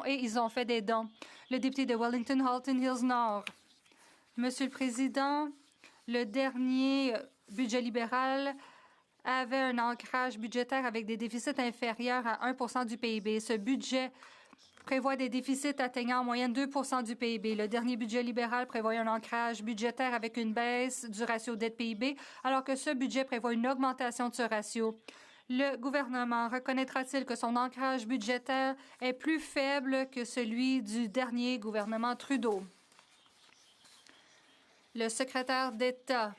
fonds et ils ont fait des dons. Le député de Wellington Halton Hills Nord. Monsieur le Président, le dernier budget libéral avait un ancrage budgétaire avec des déficits inférieurs à 1 % du PIB. Ce budget prévoit des déficits atteignant en moyenne 2 % du PIB. Le dernier budget libéral prévoit un ancrage budgétaire avec une baisse du ratio dette-PIB, alors que ce budget prévoit une augmentation de ce ratio. Le gouvernement reconnaîtra-t-il que son ancrage budgétaire est plus faible que celui du dernier gouvernement Trudeau? Le secrétaire d'État.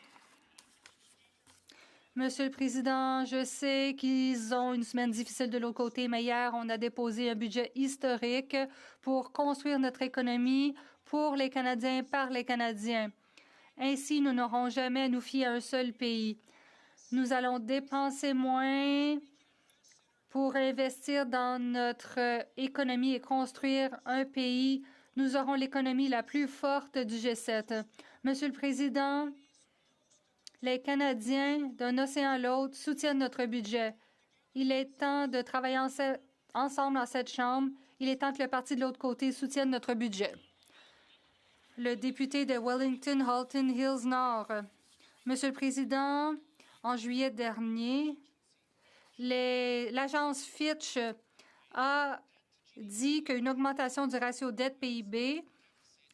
Monsieur le Président, je sais qu'ils ont une semaine difficile de l'autre côté, mais hier, on a déposé un budget historique pour construire notre économie pour les Canadiens, par les Canadiens. Ainsi, nous n'aurons jamais à nous fier à un seul pays. Nous allons dépenser moins pour investir dans notre économie et construire un pays. Nous aurons l'économie la plus forte du G7. Monsieur le Président, les Canadiens, d'un océan à l'autre, soutiennent notre budget. Il est temps de travailler ensemble dans cette Chambre. Il est temps que le parti de l'autre côté soutienne notre budget. Le député de Wellington Halton Hills Nord. Monsieur le Président, en juillet dernier, l'agence Fitch a dit qu'une augmentation du ratio dette-PIB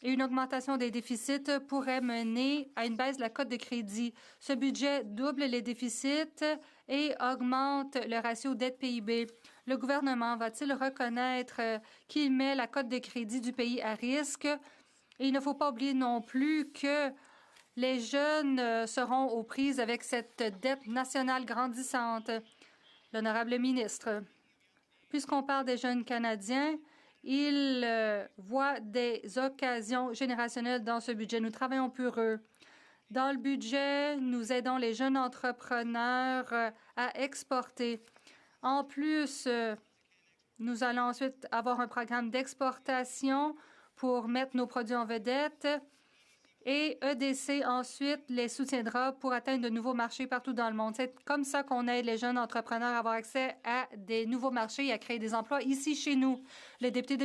et une augmentation des déficits pourrait mener à une baisse de la cote de crédit. Ce budget double les déficits et augmente le ratio dette-PIB. Le gouvernement va-t-il reconnaître qu'il met la cote de crédit du pays à risque? Et il ne faut pas oublier non plus que les jeunes seront aux prises avec cette dette nationale grandissante. L'honorable ministre, puisqu'on parle des jeunes Canadiens, ils voient des occasions générationnelles dans ce budget. Nous travaillons pour eux. Dans le budget, nous aidons les jeunes entrepreneurs à exporter. En plus, nous allons ensuite avoir un programme d'exportation pour mettre nos produits en vedette. Et EDC, ensuite, les soutiendra pour atteindre de nouveaux marchés partout dans le monde. C'est comme ça qu'on aide les jeunes entrepreneurs à avoir accès à des nouveaux marchés et à créer des emplois ici chez nous. Le député de